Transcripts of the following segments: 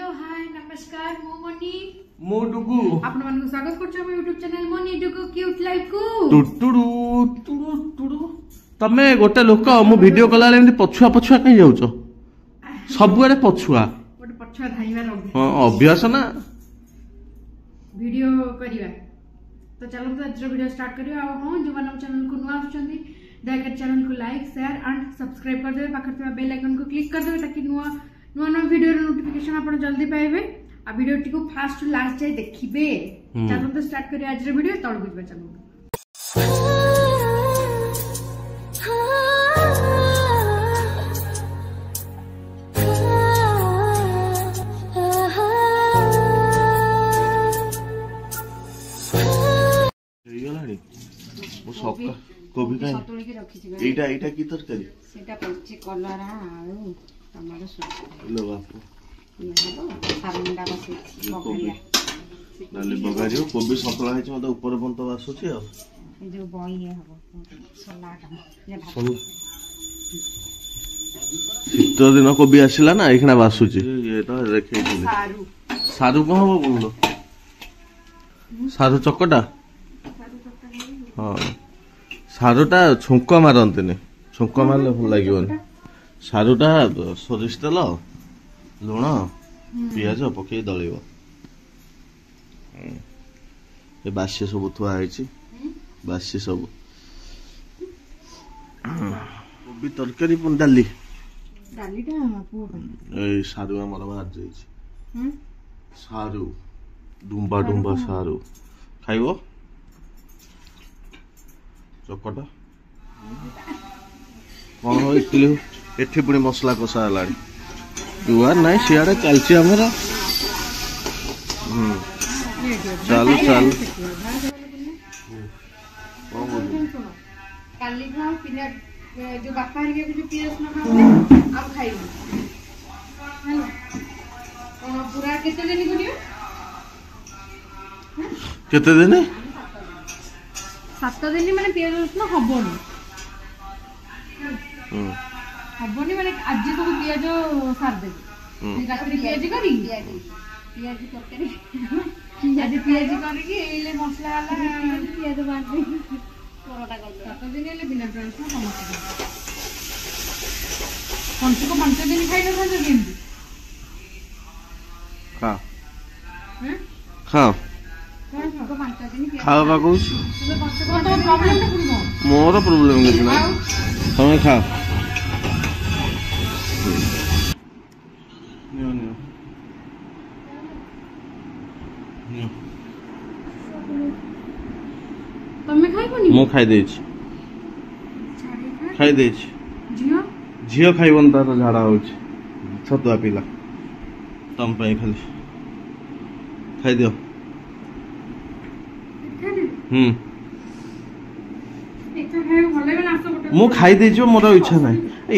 हाय नमस्कार मो मनी मो डुगु आपण मन स्वागत करछो हम YouTube channel money Dugu cute life को टुटुडु टुटुडु तमे गोटे लोक मु वीडियो कला एमती पछुआ पछुआ कहीं जाउछो सबुआरे पछुआ गोटे पछुआ धाइबा रह हां अभ्यास ना वीडियो करिवा तो चलो तो आज वीडियो स्टार्ट करियो आ हां जो मानव चैनल को नुआ आछंदी दयाकर चैनल को लाइक शेयर एंड सब्सक्राइब कर देबे पाखर थवा बेल आइकन को क्लिक कर देबे ताकि नुआ वीडियो नोटिफिकेशन आपण जल्दी पाइबे आ वीडियो टी को फास्ट टू लास्ट जाय देखिबे चलो तो स्टार्ट करियो आज वीडियो तळ बुझबे चलो कोबी का एटा एटा की तरकारी सेटा पच्ची कलरा आलू टमाटो सॉस लो बापू ये हबो सारंडा बसे बगलिया नाले बगारियो कोबी सतला है मते ऊपर बंत आसुची आ ए जो बॉय ये हबो सलाड ये भात शीत दिन कोबी आसिला ना एखना बासुची ये तो देखे सारू सारू को हबो बोलो सारू चकटा हां सारूटा छुंक मारते छुंक मारे भल लगे सारूटा सोरिष तेल लुण पियाज पकई दल बासी सब थुआई बासी सब कोबी तरकारी डाली सारू आमर बाहर जाइए सारू डुंबा डुंबा सारू खाइब चकटा कौन हो एठी पुणी मसला कषा है जुआर ना सियाड़े चलची आमर चल चल जो बापा हरिया जो पियाज न खाओ अब खाइबो हेलो पूरा केते दिन करियो केते दिन 7 दिन माने पियाज रसुन हबोनी हबोनी माने आज तो पियाज सार दे रात्रि पियाज करी पियाज तरकारी आज पियाज करी के एले मसला वाला पियाज बांट दे परोटा कर 7 दिन एले बिना पियाज रसुन समस्त कौन को 5 दिन खाइ न खाइ केमती खा खा खावा कहूँ मोर प्रोब्लेम किसी ना तुम्हें खा मु खाई दे झील खाइबन तार झाड़ा हो छतुआ पीला तम खाली खाई दियो मु खाई दे मोर इच्छा ना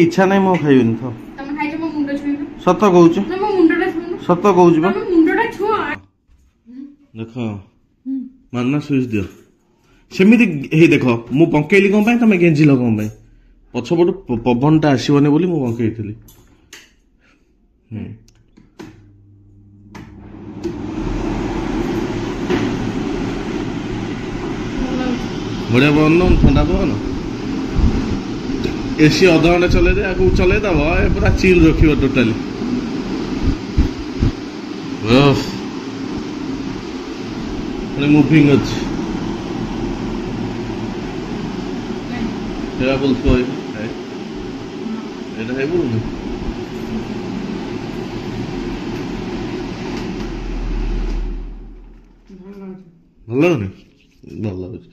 इच्छा ना मु खाइबनी तो सत कहूच सत कहूच देख मानना स्विच दियो सेमिति हे देख मु पंकेली कौन पाई तमे गेंजिल कौन पाई पछपटू पवनटा आसबनी बोली मु पंकेली बढ़िया पवन ठंडा पवन एसी अध घंटा चले दे आगे चले दब पूरा चिल रखियो टोटाली मुविंग अच्छी बोलते बोलूँ भल लगुनि भल लगुच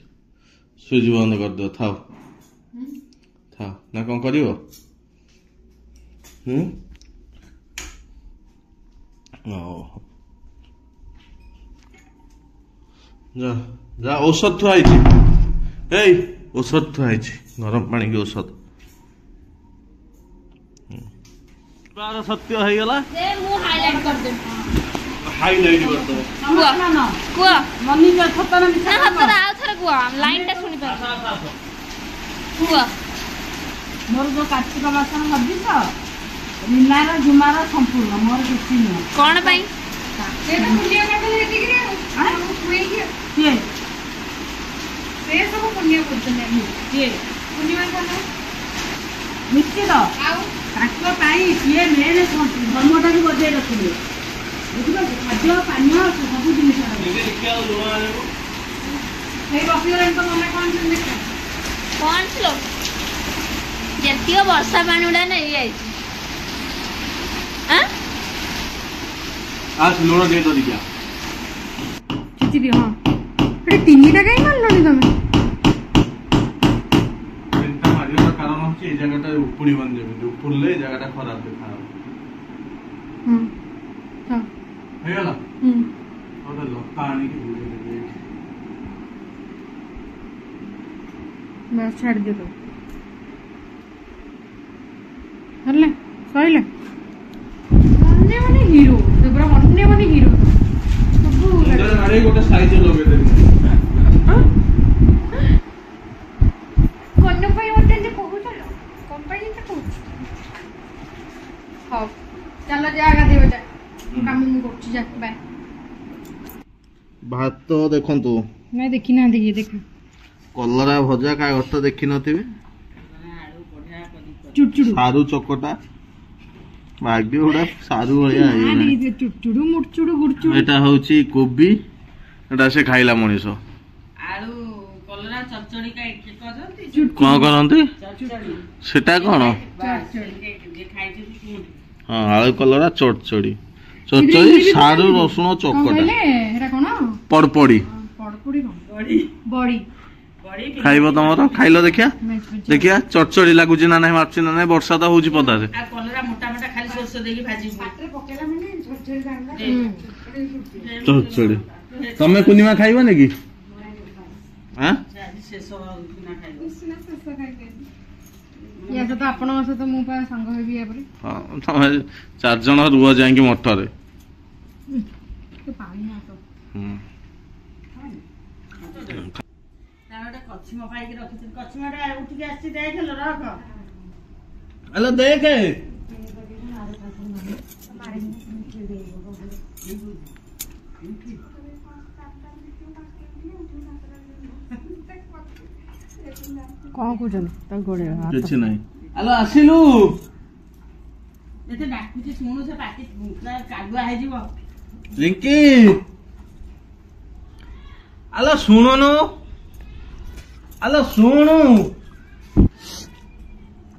स्विच बंद कर दो था था ना कौन कर जा जा औषध थुआई औषध थुआई गरम पानी की औषध बार सत्य है गला दे मु हाइलाइट कर दे हाइलाइट कर दो कुआ मम्मी का छत्ता ना मिसा छत्ता आ थरे कुआ लाइन टा सुनी पार कुआ मोर जो कार्तिक मास हबी छ मीनार जुमार संपूर्ण मोर किसी नहीं कौन पाई से तो पुण्य करते एतिक रे हां कुए की ये से सब पुण्य करते नहीं ये पुण्य करना निश्चित आउ ताको पाई ये मेन धर्मटा को बजाय रखिले बुझलो खाद्य पानी सब जिनिस हे बसिरे तो मने कोन सुन देख कौन लो जतियो वर्षा पानी उड़ा नहीं आई हां आज लूण दे तो दिया किती दी हां अरे तीनटा काई मानलोनी तमे चिंता मारियो कारण होची ए जगहटा उपुड़ी बन जेबे उपुड़ले जगहटा खराब देखा हां हे गला ओटा लता आनी के बुले दे बस छाड़ दे तो हल्ले सइले अन्य माने हीरो तो पूरा अन्य माने हीरो सब इधर आरे गोटे साइज लगे दे कोन पई होते जे कहू चलो कोन पई जे कहू हां चलो जागा देव जा काम मु करछि जा बाय भात तो देखंतु मैं देखि ना देखि देखा कलरा भजा का गत देखि नथिबे चुटचुडू सारू चकटा भाग्य उडा सारू भलिया ना देखि चुटचुडू मुटचुडू गुडचुडू एटा होची कोबी एटा से खाइला मनीषो आलू कलरा चचड़ी का एक करंती कोन करंती चचड़ी सेटा कोन चचड़ी जे खाइती तू हां आलू कलरा चटचड़ी चटचड़ी सारू रसुण चकटा कहले एरा कोन पड़पड़ी पड़पड़ी कोन बड़ी बड़ी बड़ी खाइबो तमरो खाइलो देखिया देखिया चटचड़ी लागुची ना नाही मारची ना नाही वर्षा तो होची पता रे आ कलरा मोटा मोटा खाली सरस देगी भाजी पात्रे पकेला माने झरझर गांगा चटचड़ी तमे कुनिमा खाइबो ने की हां शेष ना खाइबो या तो आपण सहित मु पा संग हेबी या परे हां तमे चार जण रुआ जाएंगे मठरे तो पानी ना तो तारडे कछिमा पाइके रखिथिन कछिमाडा उठिके आछि देखलो रख हेलो देख कौन कुजन ता गोड़े किछ नाही हेलो आसिलु एते डाकुची सुनु से पाटी कागुआ हे जीवो लिंकी हेलो सुनो हेलो सुनु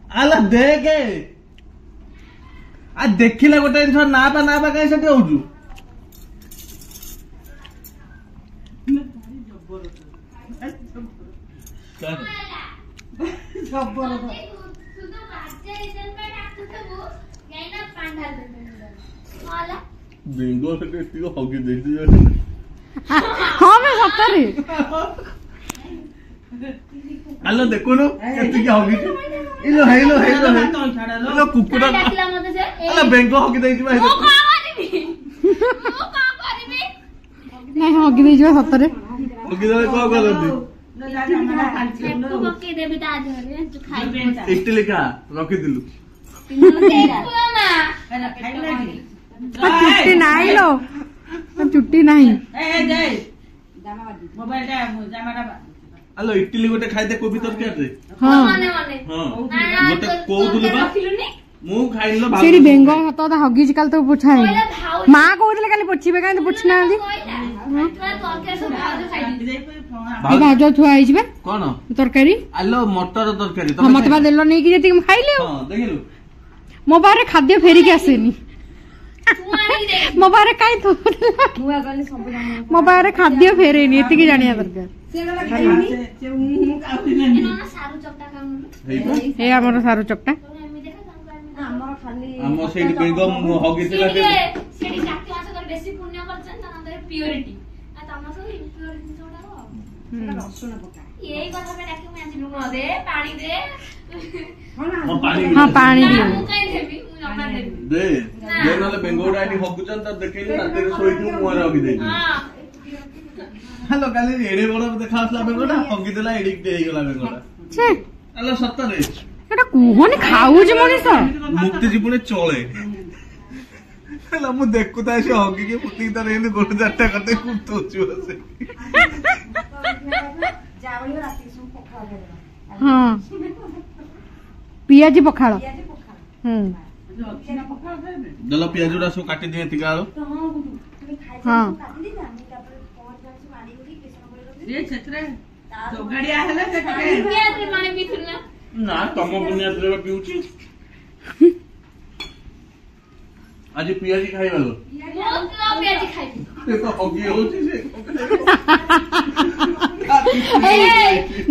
हेलो देख आ देखिला गोटे जिनिस ना पा कहीं सेठी होजु जबर सुनो बाजे इधर पे डाकू तो वो यही ना पांडा दे वाला बिंगो से टिको होगी देख दियो हां मैं सत्तरे हेलो देखो नो केती की होगी इलो हेलो हेलो कुकुड़ा डाकिला मते से हेलो बेंगो होगी देख भाई वो का करबी वो का करबी नहीं होगी दे जो सत्तरे होगी दे को करंती पेपू बके देबी ता धरे जो खाई इटली का रखी दिलु देखो ना खाइला की चुट्टी नहीं लो चुट्टी नहीं ए दे मोबाइल टा जामाटा हेलो इटली गोटे खाइदे कोबी तरकारी रे हां माने माने हां गोटे कोउदुले बा मु खाइलो भाव सेरी बेंगो हतो ता हगिज काल तो पुछाई पहले भाव मां कहउतले काली पुछिबे काई तो पुछना दी तोरा तोरके सब भाव खाई दी ए भाजो थुआ आइछ बे कोन तरकारी हेलो मटर तरकारी हम मत बा देलो नहीं कि जति खाइले हां देखिलु मो बारे खाद्य फेरी के आसेनी तू आनी दे मो बारे काई तो मो बारे खाद्य फेरेनी एति की जानिया दरकार से एनो ना सारू चपटा खाउनु हे हमर सारू चपटा तो एमि देखा संग हमर खाली हम सेठी बेंगो हगितला के सेठी जाति मास कर बेसी पुण्य करछन त नंदरे प्योरिटी आ तमा सब इम्प्योरिटी जोडा हो रसुण पका यही कथा पे डाके मैं आजिलु न दे पानी दे हां पानी हां पानी ना दियो मु काई देबी मु जमा देबी दे दे नाले बेंगो डाइनी हगुचन त देखैले राती रे सोई दिउ मुआरे हगि देई हां हेलो काली एडे बड़ देखा आसला बेंगोटा हगि देला एडी दे गला बेंगोटा छे हेलो सत्तरे ଏଟା କୁହନି ଖାଉଛି ମଣିଷ ମୁକ୍ତି ଜୀବନେ ଚଳେ ହେଲା ମୁଁ ଦେଖୁଥାଏ ସେ ହଗିକି ମୁତିକି ତାର ଏମିତି ଗୋଟେ ଚାରିଟା କଥା କୁତୁଛି ବସେ ହଁ ପିଆଜି ପଖାଳ ଦେଲ ପିଆଜ ଗୁଡା ସବୁ କାଟି ଦିଏ ଏତିକି ଆଳୁ ହଁ ନା ତମ ପୁନିଆ ପିଉଛି ଆଜି ପିଆଜି ଖାଇବାଲ ହଗି ହଉଛି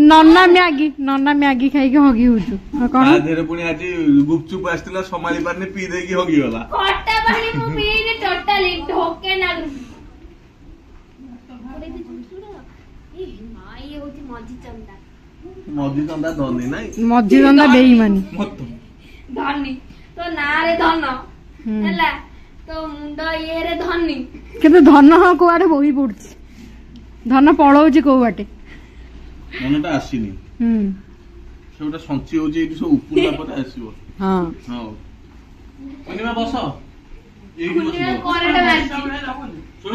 ନନା ମ୍ୟାଗି ଖାଇକି ହଗି ହଉଛୁ କଣ ଦେହରେ ପୁଣି ଆଜି ଗୁପଚୁପ ଆସିଥିଲା ସମ୍ଭାଳି ପାରିନି ପିଇ ଦେଇକି ହଗିଗଲା ମଝି ଚନ୍ଦା ଧନୀ ନାଇଁ ମଝି ଚନ୍ଦା ବେଇମାନି ଧନୀ ତ ନାଁରେ ଧନ ହେଲା ତ ମୁଣ୍ଡ ଇଏରେ ଧନୀ କିନ୍ତୁ ଧନ କୁଆଡେ ବୋହି ପଡୁଛି ଧନ ପଳଉଛି କୋଉ ବାଟେ ମନଟା ଆସିନି ସେ ଗୋଟେ ସଞ୍ଚି ହଉଛି ଏଇଠି ସବୁ ଉପୁଲା ପରେ ଆସିବ ହଁ ହଉ କୁନିମା ବସ ଏଇଠି ଶୁଣ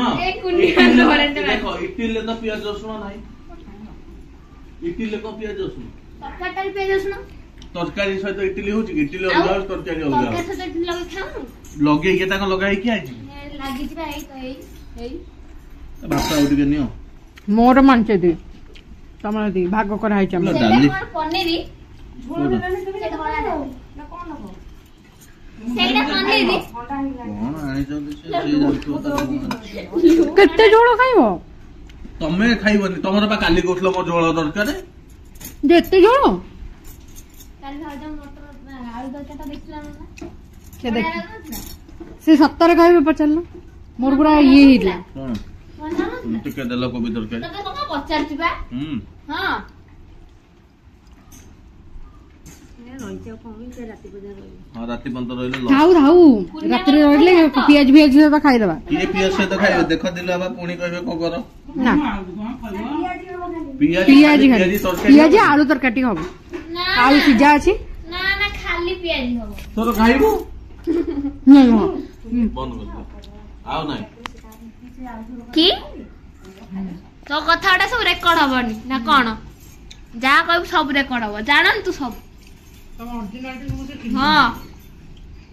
ଦେଖ ଇଟିଲରେ ତ ପିଆଜ ରସୁଣ ନାହିଁ ଇଟିଲରେ କଣ ପିଆଜ ରସୁଣ ତରକାରୀ ପିଆଜ ରସୁଣ ତରକାରୀ ସହିତ ଇଟିଲି ହଉଛି କି ଇଟିଲି ଅଲଗା ହଉଛି ତରକାରୀ ଅଲଗା ଲଗେଇକି ତାଙ୍କ ଲଗା ହେଇକି ଆଇଛି ଭାତ ଆଉ ଟିକେ ନିଅ ମୋର ମାଂସ ଦି ତମର ଦି ଭାଗ କରା ହେଇଛି ଆମର ଡାଲି କଣ ଆଣିଛନ୍ତି କେତେ ଝୋଳ ଖାଇବ ତମେ ଖାଇବନି ତମର ବା କାଲି କହୁଥିଲ ମୋ ଝୋଳ ଦରକାର ଯେତେ ଝୋଳ ସେ ସତରେ କହିବେ ପଚାରିଲ ମୋର ପୁରା ଇଏ ହେଇଥିଲା ଟିକେ ଦେଲ କୋବି ତରକାରୀ ରାତି ପର୍ଯ୍ୟନ୍ତ ରହିଲେ ଥାଉ ରାତିରେ ରହିଲେ ପିଆଜ ସହିତ ଖାଇଦବା କିଏ ପିଆଜ ସହିତ ଖାଇବେ ଦେଖ ଦିଲ ବାବା ପୁଣି କହିବେ କଣ କର ନା ପିଆଜି ଆଳୁ ତରକାରୀ ହବ ଆଳୁ ସିଝା ଅଛି ତୋର ଖାଇବୁ ବନ୍ଦ କରିଦିଅ ଆଉ ନାଇଁ କି ତୋ କଥା ଗୁଡା ସବୁ ରେକର୍ଡ ହବନି ନା କଣ ଯାହା କହିବୁ ସବୁ ରେକର୍ଡ ହବ ଜାଣନ୍ତୁ ସବୁ ହଁ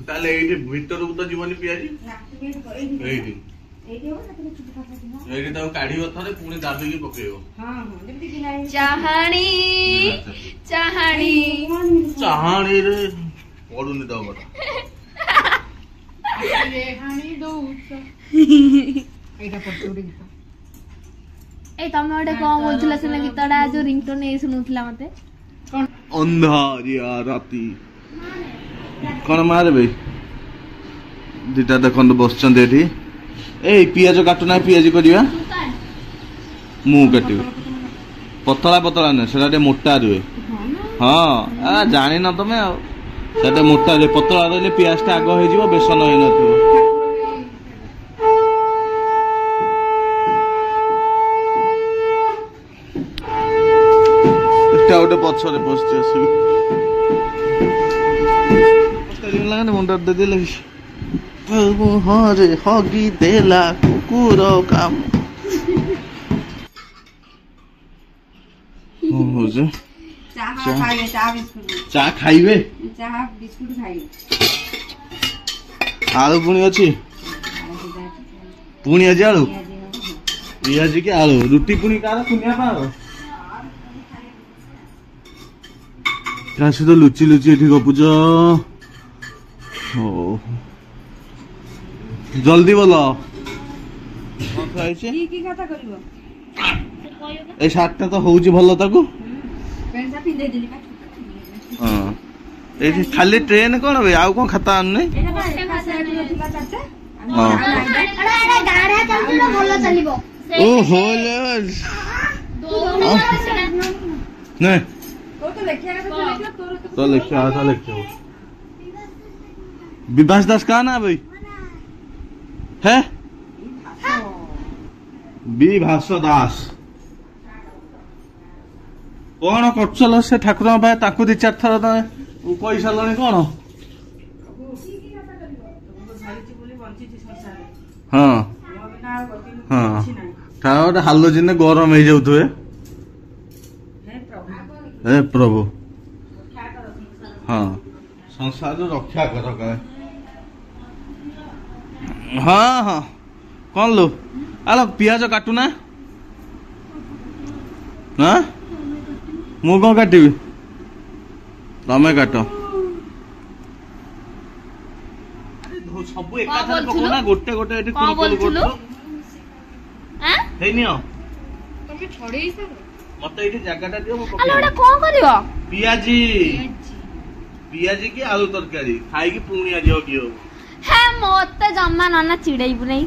ତାହେଲେ ଏଇଠି ଭିତରକୁ ତ ଯିବନି ପିଆଜି ଏଇଠି ଏଇଠି ତାକୁ କାଢିବ ଥରେ ପୁଣି ଦାବିକି ପକେଇବ ଚାହାଣୀରେ ପଡୁନି ତ କଥା ଏଇ ତମେ ଗୋଟେ କଣ ବୋଲୁଥିଲା ସିନା ଗୀତଟା ଯୋଉ ରିଙ୍ଗଟୋନ ଏଇ ଶୁଣୁଥିଲା ମତେ ଅନ୍ଧାରିଆ ରାତି କଣ ମାରେ ଭାଇ ଦିଟା ଦେଖନ୍ତୁ ବସିଛନ୍ତି ଏଠି ଏଇ ପିଆଜ କାଟୁନା ପିଆଜି କରିବା ମୁଁ କାଟିବି ପତଳା ନୁହେଁ ସେଟା ଟିକେ ମୋଟା ରୁହେ ହଁ ଜାଣିନ ତମେ ଆଉ ସେଟା ମୋଟା ରୁହେ ପତଳା ରହିଲେ ପିଆଜ ଟା ଆଗ ହେଇଯିବ ବେସନ ହେଇନଥିବ ଗୋଟେ ପଛରେ ବସିଛି ଆସିବି ମୁଣ୍ଡ ଦେଇଦେଲେ ମୁହଁରେ ହଗି ଦେଲା କୁକୁର କାମ ଚା ଖାଇବେ ଆଳୁ ପୁଣି ଅଛି ପୁଣି ଆଜି ଆଳୁ ପିଆଜି କି ଆଳୁ ରୁଟି ପୁଣି କାର ପୁନିଆ ପାର ତା ସହିତ ଲୁଚି ଏଠି ଗପୁଛ ଜଲ୍ଦି ବୋଲ ଏଇ ସାର୍ଟ ଟା ତ ହଉଛି ଭଲ ତାକୁ ହଁ ଏଇଠି ଖାଲି ଟ୍ରେନ କଣ ବେ ଆଉ କଣ ଖାତା ଆଣୁନି ଓହୋ ନାଇଁ तो लिखा विभास दास का ना भाई है विभास दास कौन कर से ठाकुर दी चार थर କହି ସାରିଲଣି କଣ? ଧରିଛି ବୋଲି ବଞ୍ଚିଛି ସଂସାରରେ। ହଁ ମୋ ବିନା ଆଉ ଗତି ହଁ କିଛି ନାହିଁ। ତା ଗୋଟେ ହାଲୋଜିନ ଗରମ ହେଇଯାଉଥିବେ। ହେ ପ୍ରଭୁ ହେ ପ୍ରଭୁ ରକ୍ଷା କର ସଂସାର। ହଁ ସଂସାର ରକ୍ଷା କର କାଳେ। ହଁ ହଁ କଣ लो ଆଲୋ ପିଆଜ କାଟୁନା। ହଁ ମୁଁ କଣ କାଟିବି ତମେ କାଟ। ସବୁ ଏକାଥରେ ପକଉନା ଗୋଟେ ଗୋଟେ ଏଠି କଣ ବୋଲୁଥିଲୁ? ହେଇନିଅ ତମେ ଛଡେଇ ସାର। ମତେ ଏଇଠି ଜାଗାଟା ଦିଅ ମୁଁ ଆଲୋ ପକେଇବି। ଏଟା କଣ କରିବ? ପିଆଜି କି ଆଳୁ ତରକାରୀ ଖାଇକି ପୁଣି ଆଜି ହକି ହବ। ହେ ମତେ ଜମା ନନା ଚିଡେଇବୁ ନାଇଁ।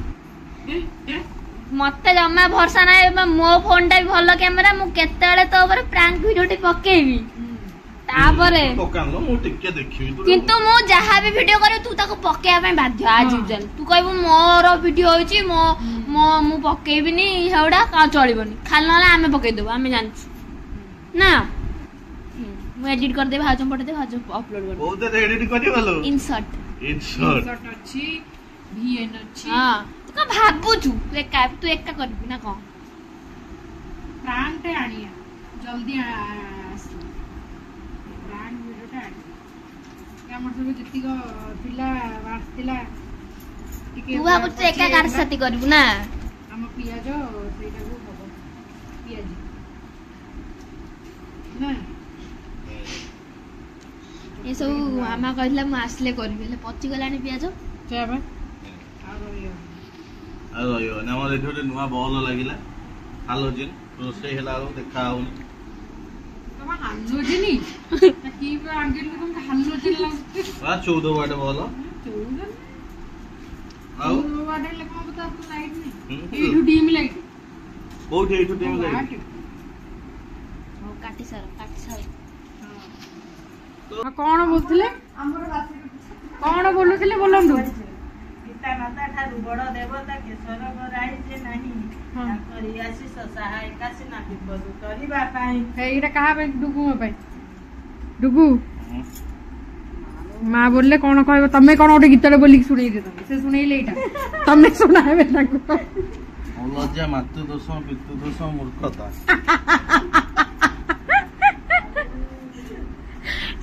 ମତେ ଜମା ଭରସା ନାହିଁ। ମୋ ଫୋନ ଟା ବି ଭଲ କ୍ୟାମେରା। ମୁଁ କେତେବେଳେ ତୋ ଉପରେ ପ୍ରାଙ୍କ ଭିଡିଓଟି ପକେଇବି ତାପରେ ପକାଉନ ମୁଁ ଟିକେ ଦେଖିବି। କିନ୍ତୁ ମୁଁ ଯାହା ବି ଭିଡିଓ କରିବି ତୁ ତାକୁ ପକେଇବା ପାଇଁ ବାଧ୍ୟ ଆଜ ୟୁଜୁଆଲ। ତୁ କହିବୁ ମୋର ଭିଡିଓ ହେଇଛି ମୁଁ ପକେଇବିନି ସେଗୁଡା ଚଳିବନି। ଖାଲି ନହେଲେ ଆମେ ପକେଇଦବୁ ଆମେ ଜାଣିଛୁ ନା। ମୁଁ ଏଡିଟ୍ କରିଦେବି ଭାଉଜ ପଠେଇଦେବି ଭାଉଜ ଅପଲୋଡ କରିଦେବି। ବହୁତ ଏଡିଟ୍ କରିବଲ ଇନସର୍ଟ ଅଛି ଭିଏନ୍ ଅଛି। ହଁ ତୁ କଣ ଭାବୁଛୁ ତୁ ଏକା କରିବୁ ନା କଣ? ପ୍ରାଙ୍କଟେ ଆଣିଆ ଜଲ୍ଦି ଆସିବ। ପ୍ରାଙ୍କ ଭିଡିଓଟା ଆଣିଆ। ଆମର ସବୁ ଯେତିକ ପିଲା ଆସିଥିଲା ଟିକେ ତୁ ଭାବୁଛୁ ଏକା କାର ସାଥୀ କରିବୁ ନା? ଆମ ପିଆଜ ସେଇଟାକୁ ହବ ପିଆଜି ନା। ଏସବୁ ମାମା କହିଥିଲା ମୁଁ ଆସିଲେ କରିବି ହେଲେ ପଚିଗଲାଣି ପିଆଜ। ସେଇଆ ବା ଆଉ ରହିବନି। ଆମର ଏଠି ଗୋଟେ ନୂଆ ବଲ ଲାଗିଲା ହାଲୋଜିନ ରୋଷେଇ ହେଲା ବେଳକୁ ଦେଖା ହଉନି। ତମେ ହାଲୋଜିନି କି ଆଙ୍ଗେଲକୁ ତମେ ହାଲୋଜିନ ଲାଗୁଛି। 14 ୱାଟ ବଲ। 14 ଆଉ ୱାଟ ହେଲେ କଣ ପତା ଲାଇଟ୍ ନାହିଁ। ଏଇଠୁ ଡିମ୍ ଲାଇଟ୍ କୋଉଠି ଏଇଠୁ ଡିମ୍ ଲାଇଟ୍? ହଉ କାଟି ସାର। କଣ ବୋଲୁଥିଲେ? କଣ ବୋଲୁଥିଲେ ବୋଲନ୍ତୁ। ପିତା ମାତା ଠାରୁ ବଡ ଦେବତା କେଶର ଗରାଇছে ନାହିଁ। ତାଙ୍କରି ଆଶିଷ ସହାୟିକା ସିନା ବିପଦ କରିବା ପାଇଁ। ଏଇଟା କାହା ପାଇଁ? ଡୁଗୁଙ୍କ ପାଇଁ। ଡୁଗୁ ମା ବୋଲଲେ କଣ କହିବ? ତମେ କଣ ଗୋଟେ ଗୀତଟେ ବୋଲିକି ଶୁଣେଇ ଦିଅ। ତମେ ସେ ଶୁଣେଇଲେ ଏଇଟା ତମେ ଶୁଣାଇବେ ତାଙ୍କୁ। ଅଲଜ୍ଜା ମାତୃ ଦୋଷ ପିତୃ ଦୋଷ ମୂର୍ଖତା।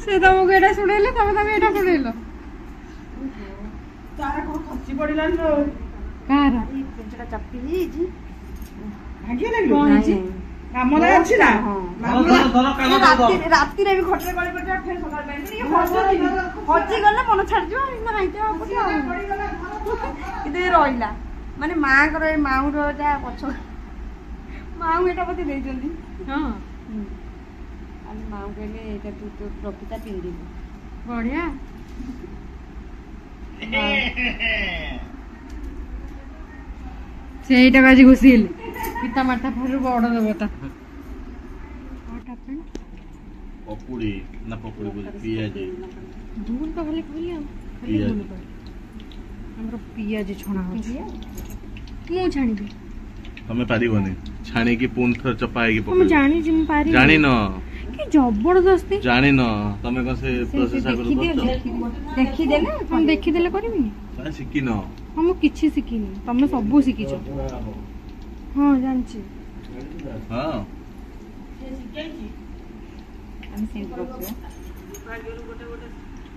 ସେ ତମକୁ ଏଇଟା ଶୁଣେଇଲେ ତମେ ଏଇଟା ଶୁଣେଇଲ। ତାର କଣ ଖସି ପଡିଲାନି ଲୋ। କାହାର? ପେଞ୍ଚଟା ଚାପି ହେଇଛି। ଭାଙ୍ଗିଗଲା କି? କଣ ହେଇଛି? ମାମଲା ଅଛି ନା? ରାତିରେ ବି ଖଟରେ ଗଳି ପଡିଯିବ ଫେର ସକାଳ ପାଇଁ ହଜିଗଲେ ମନ ଛାଡିଯିବ କିନ୍ତୁ ଏ ରହିଲା ମାନେ ମାଙ୍କର ଏ ମାଉର ଯାହା ପଛ ମାଉ ଏଇଟା ବୋଧେ ଦେଇଛନ୍ତି। ହଁ ଆମେ ମାଉ କହିଲେ ଏଇଟା ତୁ ତୋ ପ୍ରକୃତା ପିନ୍ଧିବୁ। ବଢିଆ। ସେଇଟା ଆଜି ଘୁଷି ହେଲେ ପିତା ମାତା ଠାରୁ ବଡ ଦେବତା। ପକୁଡି ନା ପକୁଡି ବୋଲି ପିଆଜି। ଭୁଲ ତ ଖାଲି କହିଲି ଆଉ ପିଆଜି। ଆମର ପିଆଜି ଛଣା ହଉଛି। ମୁଁ ଛାଣିବି। ତମେ ପାରିବନି ଛାଣିକି ପୁଣି ଥରେ ଚପା ହେଇକି ମୁଁ ପକେଇବ। ଜାଣିଛି ମୁଁ ପାରିବି। ଜାଣିନ କି ଜବରଦସ୍ତି। ଜାଣିନ ତମେ କଣ ସେ ପ୍ରୋସେସ ଆଗରୁ କରୁଛ? ଦେଖିଦେଲେ ତମେ ଦେଖିଦେଲେ କରିବିନି। ତମେ ଶିଖିନ। ହଁ ମୁଁ କିଛି ଶିଖିନି। ତମେ ସବୁ ଶିଖିଛ। ହଁ ଜାଣିଛି। ହଁ ସେ ଶିଖେଇଛି। ଆମେ ସେମିତି କରୁଛୁ। ଭାଗ୍ୟରୁ ଗୋଟେ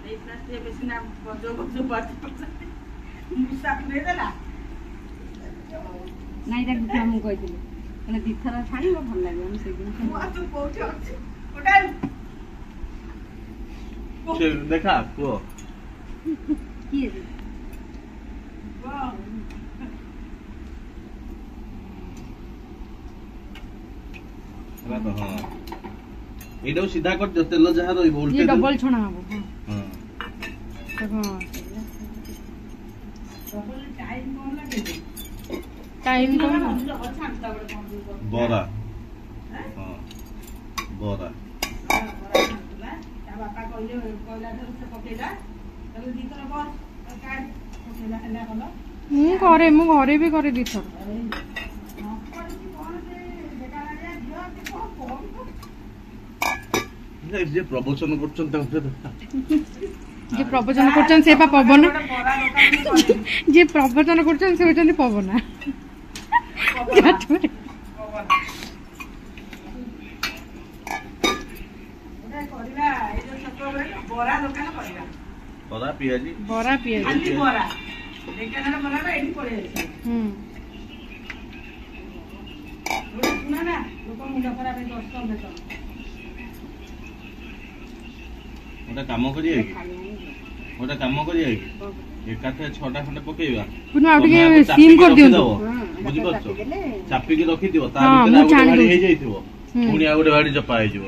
ହେଇଥିଲା ସେ ବେଶୀ ନା ବଜ ମୂଷା ନେଇଦେଲା। ନାଇଁ ତାକୁ ମୁଁ କହିଥିଲି ହେଲେ ଦିଥର ଛାଣିବ ଭଲ ଲାଗିବ। ଆମେ ସେଇଦିନ ତୁ କୋଉଠି ଅଛି? ଗୋଟାଏ ସେ ଦେଖା କୁହ। କିଏ ହଁ ଏଇଟାକୁ ସିଧା କରିଦିଅ ତେଲ ଯାହା ରହିବ ये ଉଲ୍ଟେଇ डबल छଣା ହବ। ହଁ टाइम कौन ବରା ହଁ ବରା ବାପା କହିଲେ କହିଲା ଠାରୁ ସେ ପକେଇଲା ତାକୁ ଦିଥର ବସ ପକେଇଲା ହେଲା ଭଲ। ମୁଁ ଘରେ ବି करे ଦିଥର। যে প্রবচন করছেন তাহলে যে প্রবচন করছেন সে পা পবনা যে প্রবচন করছেন সে হচ্ছেন পবনা ବରା ପିଆଜି ବରା ପିଆଜି ଗୋଟେ କାମ କରିବା କି ଏକାଥରେ 6ଟା ଖଣ୍ଡେ ପକେଇବା ଆଉ ଟିକେ ସିମ୍ କରିଦିଅନ୍ତୁ ବୁଝିପାରୁଛ ଚାପିକି ରଖିଥିବ ତା ଭିତରେ ଆଉ ଗୋଟେ ଭାଡି ହେଇଯାଇଥିବ ପୁଣି ଆଉ ଗୋଟେ ଭାଡି ଚପା ହେଇଯିବ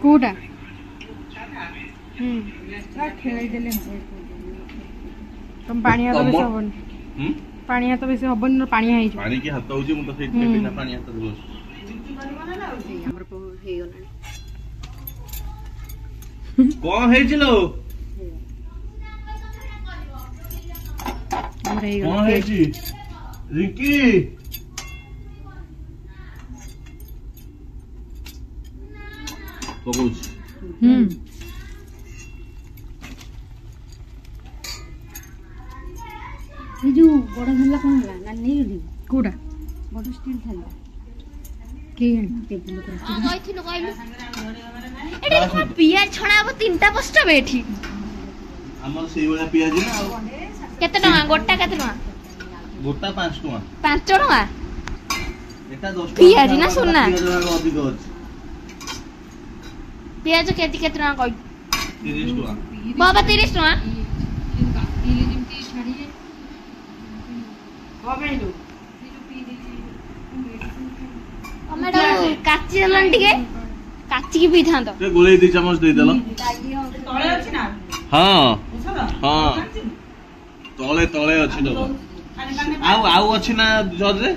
କୋଉଟା ପାଣି ହାତ ବେଶୀ ହବନି ପାଣି ହାତ ବେଶୀ ହବନି ପାଣିଆ ହେଇଯିବ ପାଣି କି ହାତ ହଉଛି ମୁଁ ତ ସେଇଥିପାଇଁ ବିନା ପାଣି ହାତ ଦଉଛି କଣ ହେଇଛି ଲୋ କଣ ହେଇଛି ରିଙ୍କି ପକଉଛି ये जो बड़ा झल्ला कौन ला ना नहीं गली କୋଉଟା बड़ा स्टील झल्ला କି टेबल पर କହିଥିଲୁ କହିଲୁ ଏଠି କଣ ପିଆଜ ଛଣା ହବ 3ଟା ବସ୍ତା ବେଠି ଆମର ସେଇଭଳିଆ ପିଆଜି ନା ଆଉ କେତେ ଟଙ୍କା ଗୋଟା କେତେ ଟଙ୍କା ଗୋଟା 5 ଟଙ୍କା 5 ଟଙ୍କା ଏଟା 10 ଟଙ୍କା ପିଆଜି ନା ସୁନା ଅଧିକ ଅଛି ପିଆଜ କେତେ ଟଙ୍କା କହିଲୁ 30 ଟଙ୍କା ବାବା 30 ଟଙ୍କା ଟମାଟୋ କାଚି ଦେଲନି ଟିକେ କାଚିକି ପିଇଥାନ୍ତ ସେ ଗୋଳେଇ 2 ଚାମଚ ଦେଇଦେଲ ତଳେ ଅଛି ନା ହଁ ଔଷଧ ହଁ ତଳେ ତଳେ ଅଛି ଦବ ଆଉ ଅଛି ନା ଜରରେ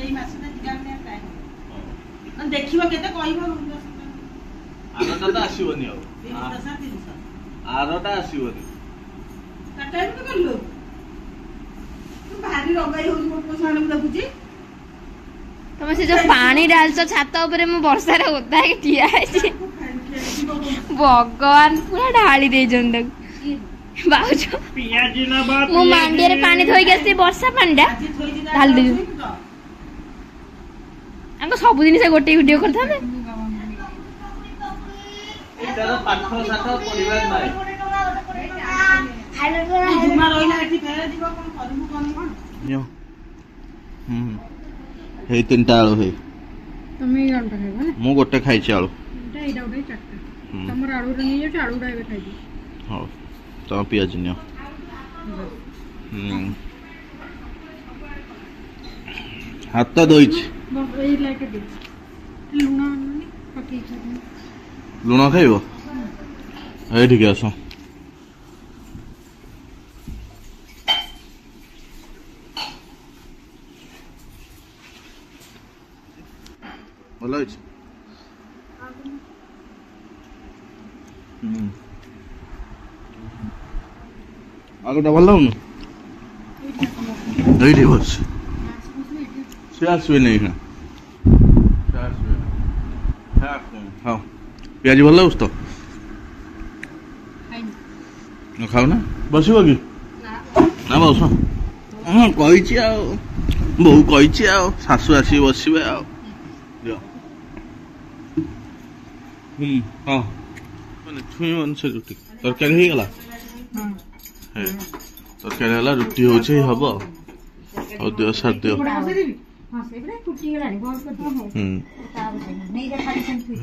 ଏଇ ମାସରେ ଜିରାମେ ପ୍ରାୟ ଦେଖିବ କେତେ କହିବ ଆରଟା ତ ଆସିବନି ଆଉ ଆରଟା ଆସିବନି କାଟାଇ ତ କଲୁ ଭାରି ରଗାଇ ହଉଛି ମୋ ସାଙ୍ଗରେ ମୁଁ ଦେଖୁଛି ତମେ ସେ ଯୋଉ ପାଣି ଢାଲଛ ଛାତ ଉପରେ ମୁଁ ବର୍ଷାରେ ଓଦା ହେଇକି ଠିଆ ହେଇଛି ଭଗବାନ ପୁରା ଢାଳି ଦେଇଛନ୍ତି ତାକୁ ଭାଉଜ ମୁଁ ମାଣ୍ଡିଆରେ ପାଣି ଧୋଇକି ଆସିଛି ବର୍ଷା ପାଣିଟା ଢାଳି ଦେଇଛନ୍ତି ଆଙ୍କ ସବୁଦିନ ସେ ଗୋଟେ ଭିଡିଓ କରିଥାନ୍ତେ ଏଟାର ପାଠ ସାଠ ପଢିବାର ନାହିଁ ଜୁମା ରହିଲା ଏଠି ଫେରେ ଯିବ କଣ କରିବୁ କଣ ହେଇ 3ଟା ଆଳୁ ହେଇ ତମେ ଏଇ ଆଳୁଟା ଖାଇବ ନା ମୁଁ ଗୋଟେ ଖାଇଛି ଆଳୁ ଏଇଟା ଗୋଟେ 4ଟା ତମର ଆଳୁଟା ନେଇଯାଉଛି ଆଳୁଟା ଏବେ ଖାଇଦିଅ ହଉ ତମେ ପିଆଜି ନିଅ ହାତ ଧୋଇଛି ଏଇ ଲାଇଟ୍ ଦିଅ ଲୁଣ ଆଣୁନି ପକେଇଛି ଲୁଣ ଖାଇବ ଏଇଠିକି ଆସ ଭଲ ଅଛି ଆଗଟା ଭଲ ଲାଗୁନି ଏଇଠି ବସ ସେ ଆସିବେନି ଏଇନା ସେ ଆସିବେନି ହଁ ପିଆଜି ଭଲ ଲାଗୁଛି ତ ଖାଉ ନା ବସିବ କି ନା ବସ ହଁ କହିଛି ଆଉ ବୋଉ କହିଛି ଆଉ ଶାଶୁ ଆସିକି ବସିବେ ଆଉ ହଁ ମାନେ ଛୁଇଁ ସେ ରୁଟି ତରକାରୀ ହେଇଗଲା ତରକାରୀ ହେଲା ରୁଟି ହଉଛି ହବ ଆଉ ଦିଅ ସାର ଦିଅ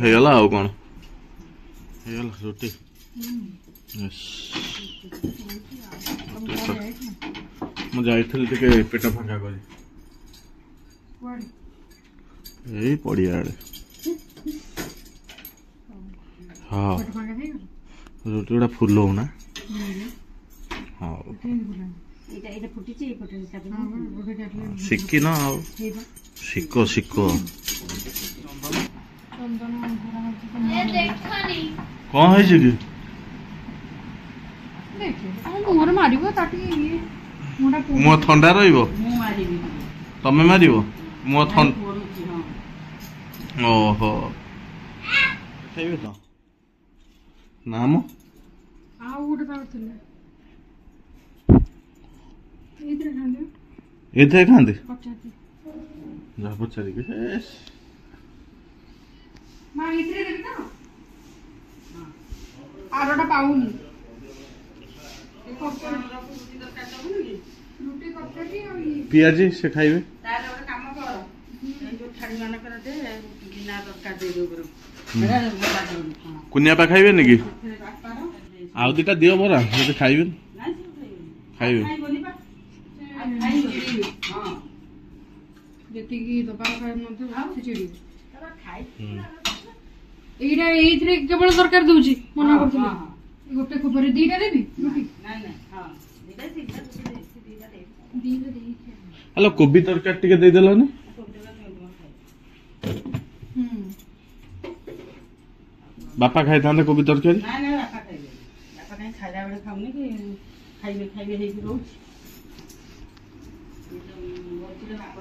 ହେଇଗଲା ଆଉ କଣ ହେଇଗଲା ରୁଟି ମୁଁ ଯାଇଥିଲି ଟିକେ ପେଟ ଫାଙ୍କା କରି ଏଇ ପଡିଆ ଆଡେ ହଁ ରୁଟି ଗୁଡା ଫୁଲ ହଉନା ହଉ ଶିଖିନ ଆଉ ଶିଖ ଶିଖ କଣ ହେଇଛି କି ମୁହଁରେ ମାରିବ ତାଠି मुह थंडा रहिबो ମୁଁ ମାରିବି तमे मारिबो मुह थंड ପଡୁଛି ହଁ ओहो खाइबे तो नाम ଆଉ ଗୋଟେ ପାଉଡର ଥିଲା ଏଇଥିରେ ଖାଆନ୍ତି एथे खांदे ପଚାରିଛି जा पचारि के ମା ଏଇଥିରେ ଦେବି ତ ଆରଟା ପାଉନି ରୁଟି ତରକାରୀ ଆଉ ଇଏ पियाजी से खाइबे ତାହେଲେ ଗୋଟେ କାମ କର ଏଇ ଯୋଉ ଥାଳି ମାନଙ୍କର ଦେ ବିନା ଦରକାର ଦେଇଦେବୁ ବରଂ कुनिया पा खाइबे नि कि ବାପାର आउ दिटा दियो बरा जे खाइबे ନାଇଁ ସେ खाइबे ଖାଇବନି ବା ଆଉ ଖାଇବନି ହଁ ଯେତିକି ଦବା ନଥିବ ସେ ଚିଡ଼ିବେ ତାର ଖାଇ ଏଇଟା ଏଇଥିରେ କେବଳ ତରକାରୀ ଦଉଛି ମନା ହଁ, କରୁଥିଲେ ହଁ, ହଁ। ଗୋଟେ ଖୋପରେ ଦିଟା ଦେବି ରୁଟି ନାଇଁ ନାଇଁ ହଁ ଦିଟା ଦିଟା ଦିଟା ଦିଟା ଦେ ଦିଟା ଦେଇଛି हेलो कोबी तरकारी टिके दे देलनी ହୁଁ बापा खाइ थांदे कोबी तरकारी ନାଇଁ ନାଇଁ ବାପା ଖାଇବେ ବାପା କାହିଁ ଖାଇଲା ବେଳେ ଖାଉନି କି ଖାଇବେ ଖାଇବେ ହେଇକି ରହୁଛି ବସିଲେ ବାପା